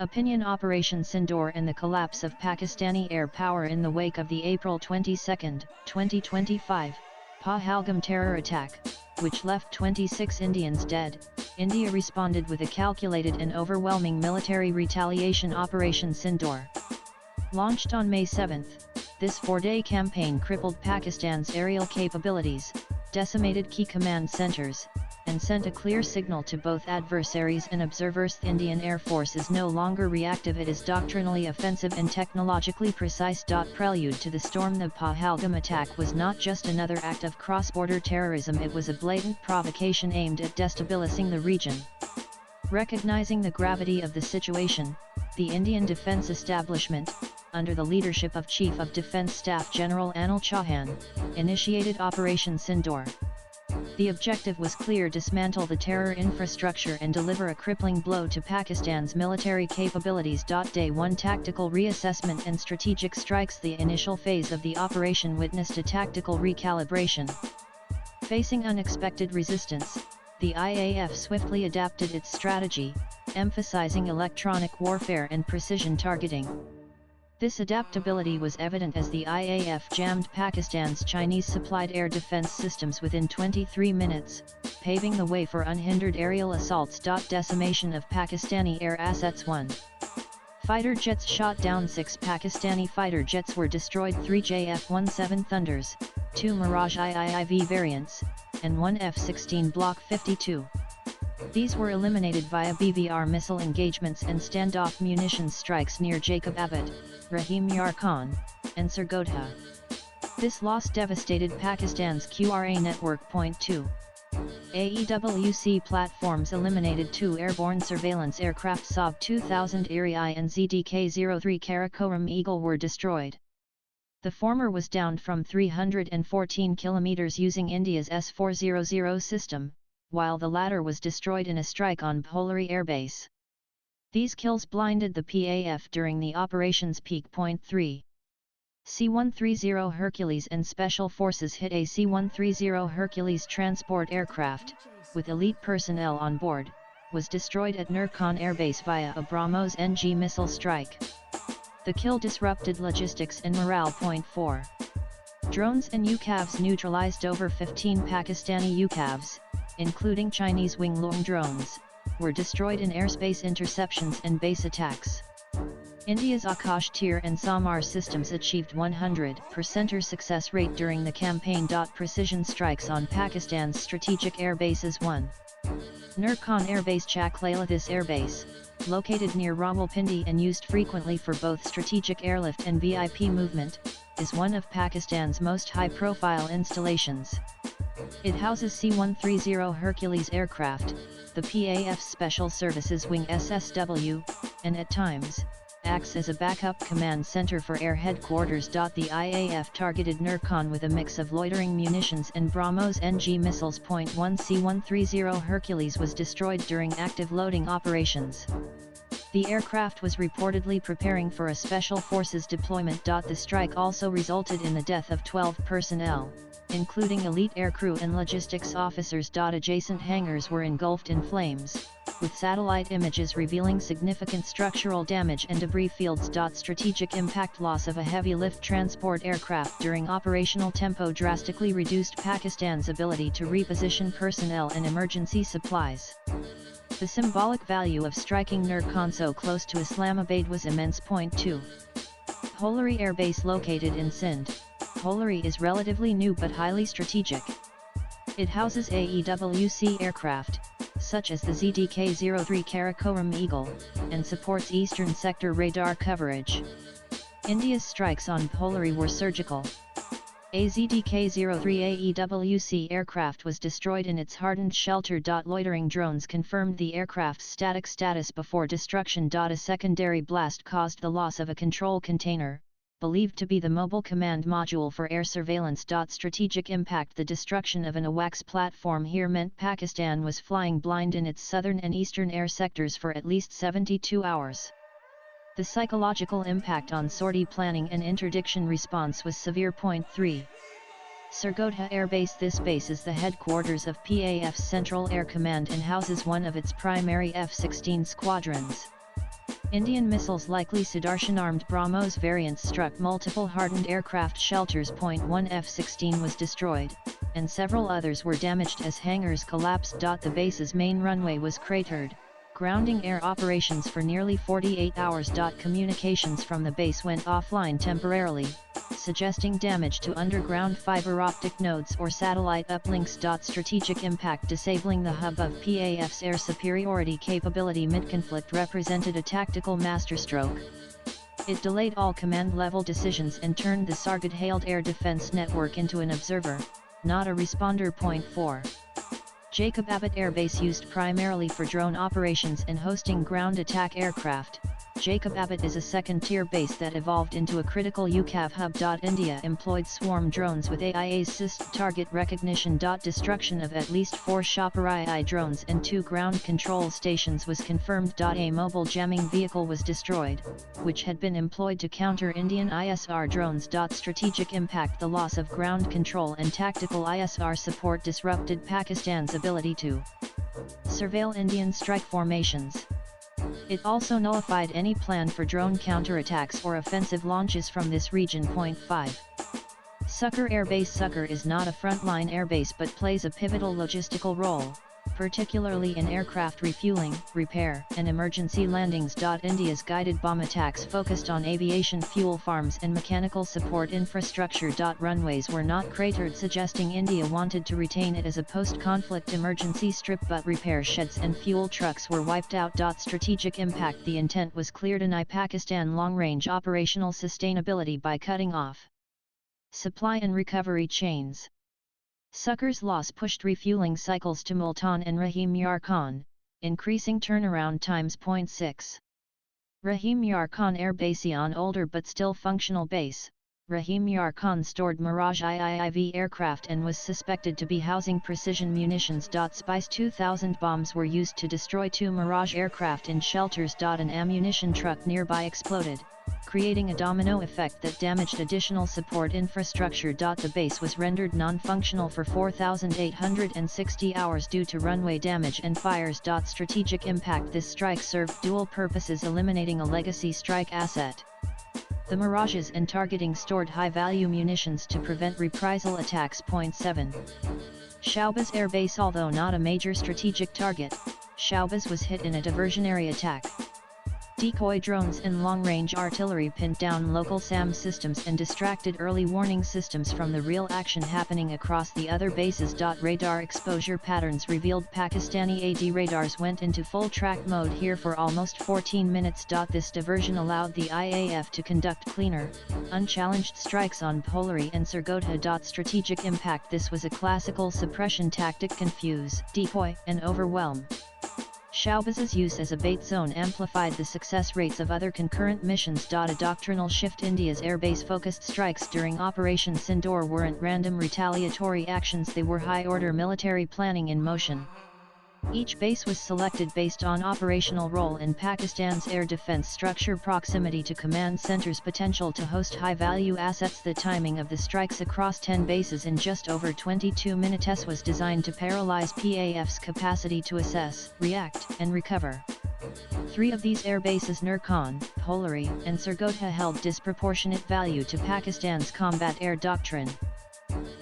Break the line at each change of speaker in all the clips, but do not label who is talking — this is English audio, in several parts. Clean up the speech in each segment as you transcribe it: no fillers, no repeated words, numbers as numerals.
Opinion Operation Sindoor and the collapse of Pakistani air power in the wake of the April 22, 2025, Pahalgam terror attack, which left 26 Indians dead. India responded with a calculated and overwhelming military retaliation Operation Sindoor. Launched on May 7, this four-day campaign crippled Pakistan's aerial capabilities, decimated key command centers, and sent a clear signal to both adversaries and observers: the Indian Air Force is no longer reactive, it is doctrinally offensive and technologically precise. Prelude to the storm, the Pahalgam attack was not just another act of cross-border terrorism, it was a blatant provocation aimed at destabilizing the region. Recognizing the gravity of the situation, the Indian Defence Establishment, under the leadership of Chief of Defence Staff General Anil Chauhan, initiated Operation Sindoor. The objective was clear: dismantle the terror infrastructure and deliver a crippling blow to Pakistan's military capabilities. Day 1 Tactical reassessment and strategic strikes. The initial phase of the operation witnessed a tactical recalibration. Facing unexpected resistance, the IAF swiftly adapted its strategy, emphasizing electronic warfare and precision targeting. This adaptability was evident as the IAF jammed Pakistan's Chinese-supplied air defense systems within 23 minutes, paving the way for unhindered aerial assaults. Decimation of Pakistani air assets. 1. Fighter jets shot down. 6 Pakistani fighter jets were destroyed. 3 JF-17 Thunders, 2 Mirage IIIV variants, and 1 F-16 Block 52. These were eliminated via BVR missile engagements and standoff munitions strikes near Jacobabad, Rahim Yar Khan, and Sargodha. This loss devastated Pakistan's QRA network. 2. AEWC platforms eliminated 2 airborne surveillance aircraft. Saab 2000 Iri and ZDK-03 Karakoram Eagle were destroyed. The former was downed from 314 km using India's S-400 system, while the latter was destroyed in a strike on Bholari Air Base. These kills blinded the PAF during the operation's peak. 3. C-130 Hercules and Special Forces hit a C-130 Hercules transport aircraft, with elite personnel on board, was destroyed at Nurkan Air Base via a BrahMos NG missile strike. The kill disrupted logistics and morale. 4. Drones and UCAVs neutralized. Over 15 Pakistani UCAVs, including Chinese Wing-Lung drones, were destroyed in airspace interceptions and base attacks. India's Akash Tir and Samar systems achieved 100% success rate during the campaign. Precision strikes on Pakistan's strategic air bases. 1. Nurkan Air Base. Chaklela. This airbase, located near Rawalpindi and used frequently for both strategic airlift and VIP movement, is one of Pakistan's most high-profile installations. It houses C-130 Hercules aircraft, the PAF's Special Services Wing SSW, and at times, acts as a backup command center for air headquarters. The IAF targeted Nurkan with a mix of loitering munitions and BrahMos NG missiles. 1 C-130 Hercules was destroyed during active loading operations. The aircraft was reportedly preparing for a special forces deployment. The strike also resulted in the death of 12 personnel, including elite aircrew and logistics officers. Adjacent hangars were engulfed in flames, with satellite images revealing significant structural damage and debris fields. Strategic impact: loss of a heavy lift transport aircraft during operational tempo drastically reduced Pakistan's ability to reposition personnel and emergency supplies. The symbolic value of striking Nurkan so close to Islamabad was immense. 2. Bholari Air Base. Located in Sindh, Bholari is relatively new but highly strategic. It houses AEWC aircraft, such as the ZDK-03 Karakoram Eagle, and supports Eastern Sector radar coverage. India's strikes on Bholari were surgical. A ZDK-03 AEWC aircraft was destroyed in its hardened shelter. Loitering drones confirmed the aircraft's static status before destruction. A secondary blast caused the loss of a control container, believed to be the mobile command module for air surveillance. Strategic impact: the destruction of an AWACS platform here meant Pakistan was flying blind in its southern and eastern air sectors for at least 72 hours. The psychological impact on sortie planning and interdiction response was severe. 3. Sargodha Air Base. This base is the headquarters of PAF's Central Air Command and houses one of its primary F-16 squadrons. Indian missiles likely Sudarshan-armed BrahMos variants struck multiple hardened aircraft shelters. One F-16 was destroyed, and several others were damaged as hangars collapsed. The base's main runway was cratered, grounding air operations for nearly 48 hours. Communications from the base went offline temporarily, suggesting damage to underground fiber optic nodes or satellite uplinks. Strategic impact disabling the hub of PAF's air superiority capability mid-conflict represented a tactical masterstroke. It delayed all command-level decisions and turned the Sargad-hailed air defense network into an observer, not a responder. 4. Jacob Abbott Air Base used primarily for drone operations and hosting ground attack aircraft. Jacob Abbott is a second-tier base that evolved into a critical UCAV hub. India employed swarm drones with AI-assist target recognition. Destruction of at least 4 Shapar-II drones and 2 ground control stations was confirmed. A mobile jamming vehicle was destroyed, which had been employed to counter Indian ISR drones. Strategic impact: the loss of ground control and tactical ISR support disrupted Pakistan's ability to surveil Indian strike formations. It also nullified any plan for drone counterattacks or offensive launches from this region. 5. Sukhar Air Base. Sukhar is not a frontline airbase but plays a pivotal logistical role, particularly in aircraft refueling, repair, and emergency landings. India's guided bomb attacks focused on aviation fuel farms and mechanical support infrastructure. Runways were not cratered, suggesting India wanted to retain it as a post-conflict emergency strip, but repair sheds and fuel trucks were wiped out. Strategic impact: the intent was clear: deny Pakistan long-range operational sustainability by cutting off supply and recovery chains. Sukhar's loss pushed refueling cycles to Multan and Rahim Yar Khan, increasing turnaround times. 6. Rahim Yar Khan Air Base. On older but still functional base, Rahim Yar Khan stored Mirage IIIV aircraft and was suspected to be housing precision munitions. Spice 2000 bombs were used to destroy 2 Mirage aircraft in shelters. An ammunition truck nearby exploded, creating a domino effect that damaged additional support infrastructure. The base was rendered non-functional for 4,860 hours due to runway damage and fires. Strategic impact: this strike served dual purposes: eliminating a legacy strike asset, the Mirages, and targeting stored high-value munitions to prevent reprisal attacks. 7. Shaubaz Air Base. Although not a major strategic target, Shaubaz was hit in a diversionary attack. Decoy drones and long-range artillery pinned down local SAM systems and distracted early warning systems from the real action happening across the other bases. Radar exposure patterns revealed Pakistani AD radars went into full track mode here for almost 14 minutes. This diversion allowed the IAF to conduct cleaner, unchallenged strikes on Bholauri and Sargodha. Strategic impact: this was a classical suppression tactic: confuse, decoy, and overwhelm. Shaubaz's use as a bait zone amplified the success rates of other concurrent missions. A doctrinal shift: India's airbase-focused strikes during Operation Sindoor weren't random retaliatory actions, they were high-order military planning in motion. Each base was selected based on operational role in Pakistan's air defense structure, proximity to command centers, potential to host high-value assets. The timing of the strikes across 10 bases in just over 22 minutes was designed to paralyze PAF's capacity to assess, react, and recover. 3 of these air bases, Nurkan, Bholauri, and Sargodha, held disproportionate value to Pakistan's combat air doctrine.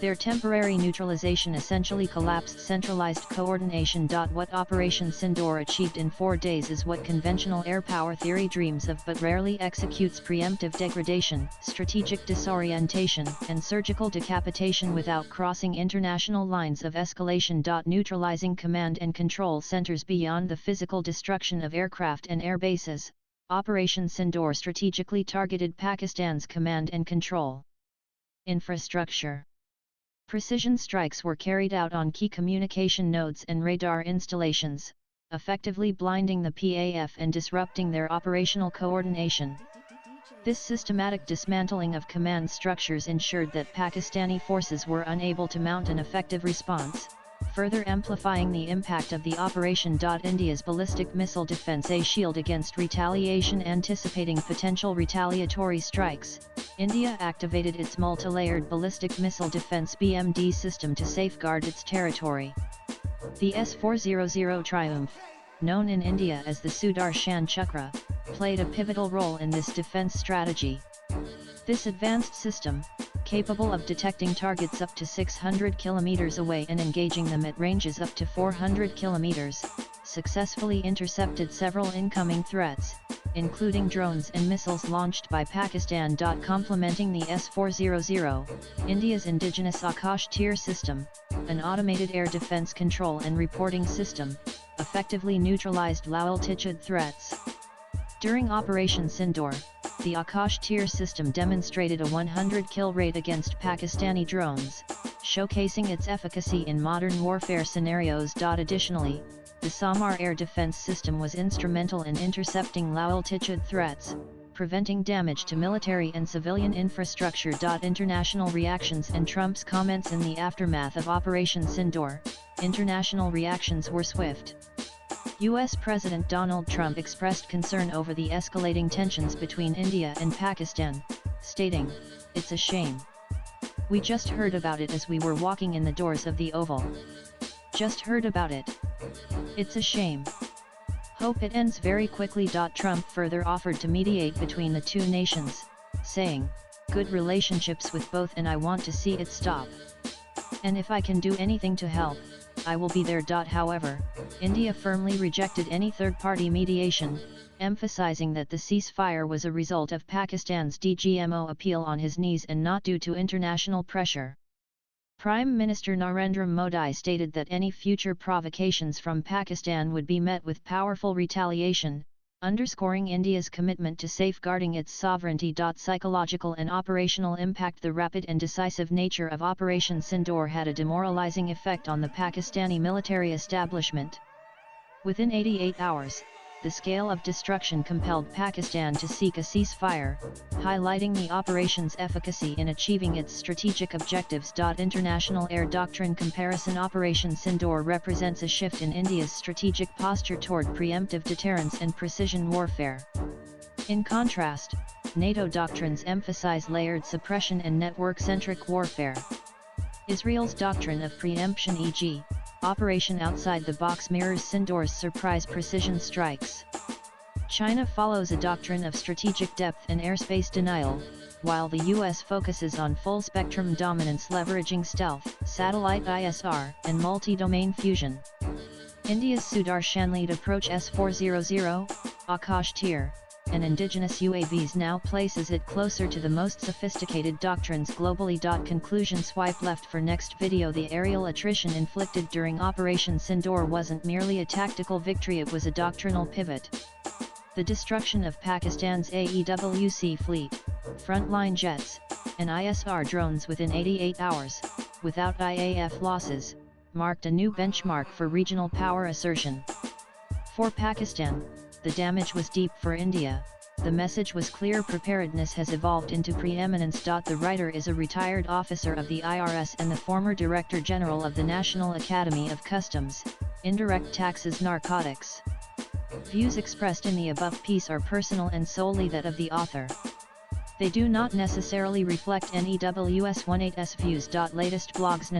Their temporary neutralization essentially collapsed centralized coordination. What Operation Sindoor achieved in 4 days is what conventional air power theory dreams of but rarely executes: preemptive degradation, strategic disorientation, and surgical decapitation without crossing international lines of escalation. Neutralizing command and control centers beyond the physical destruction of aircraft and air bases, Operation Sindoor strategically targeted Pakistan's command and control infrastructure. Precision strikes were carried out on key communication nodes and radar installations, effectively blinding the PAF and disrupting their operational coordination. This systematic dismantling of command structures ensured that Pakistani forces were unable to mount an effective response, further amplifying the impact of the operation. India's ballistic missile defense: a shield against retaliation. Anticipating potential retaliatory strikes, India activated its multi-layered ballistic missile defense (BMD) system to safeguard its territory. The S-400 Triumph, known in India as the Sudarshan Chakra, played a pivotal role in this defense strategy. This advanced system, capable of detecting targets up to 600 kilometers away and engaging them at ranges up to 400 kilometers, successfully intercepted several incoming threats, including drones and missiles launched by Pakistan. Complementing the S-400, India's indigenous Akash Tir system, an automated air defense control and reporting system, effectively neutralized altitude threats. During Operation Sindoor, the Akash Tir system demonstrated a 100 kill rate against Pakistani drones, showcasing its efficacy in modern warfare scenarios. Additionally, the Samar air defense system was instrumental in intercepting low-altitude threats, preventing damage to military and civilian infrastructure. International reactions and Trump's comments. In the aftermath of Operation Sindoor, international reactions were swift. U.S. President Donald Trump expressed concern over the escalating tensions between India and Pakistan, stating, "It's a shame. We just heard about it as we were walking in the doors of the Oval. Just heard about it. It's a shame. Hope it ends very quickly." Trump further offered to mediate between the two nations, saying, "Good relationships with both and I want to see it stop. And if I can do anything to help, I will be there." However, India firmly rejected any third-party mediation, emphasizing that the ceasefire was a result of Pakistan's DGMO appeal on his knees and not due to international pressure. Prime Minister Narendra Modi stated that any future provocations from Pakistan would be met with powerful retaliation, underscoring India's commitment to safeguarding its sovereignty. Psychological and operational impact. The rapid and decisive nature of Operation Sindoor had a demoralizing effect on the Pakistani military establishment. Within 88 hours, the scale of destruction compelled Pakistan to seek a ceasefire, highlighting the operation's efficacy in achieving its strategic objectives. International air doctrine comparison. Operation Sindoor represents a shift in India's strategic posture toward preemptive deterrence and precision warfare. In contrast, NATO doctrines emphasize layered suppression and network-centric warfare. Israel's doctrine of preemption, e.g., Operation Outside the Box, mirrors Sindoor's surprise precision strikes. China follows a doctrine of strategic depth and airspace denial, while the US focuses on full-spectrum dominance, leveraging stealth, satellite ISR, and multi-domain fusion. India's Sudarshan-lead approach S-400, Akash Tir, and indigenous UAVs now places it closer to the most sophisticated doctrines globally. Conclusion. Swipe left for next video. The aerial attrition inflicted during Operation Sindoor wasn't merely a tactical victory, it was a doctrinal pivot. The destruction of Pakistan's AEWC fleet, frontline jets, and ISR drones within 88 hours, without IAF losses, marked a new benchmark for regional power assertion. For Pakistan, the damage was deep. For India, the message was clear: preparedness has evolved into preeminence. The writer is a retired officer of the IRS and the former Director General of the National Academy of Customs, Indirect Taxes, Narcotics. Views expressed in the above piece are personal and solely that of the author. They do not necessarily reflect NEWS18's views. Latest blogs.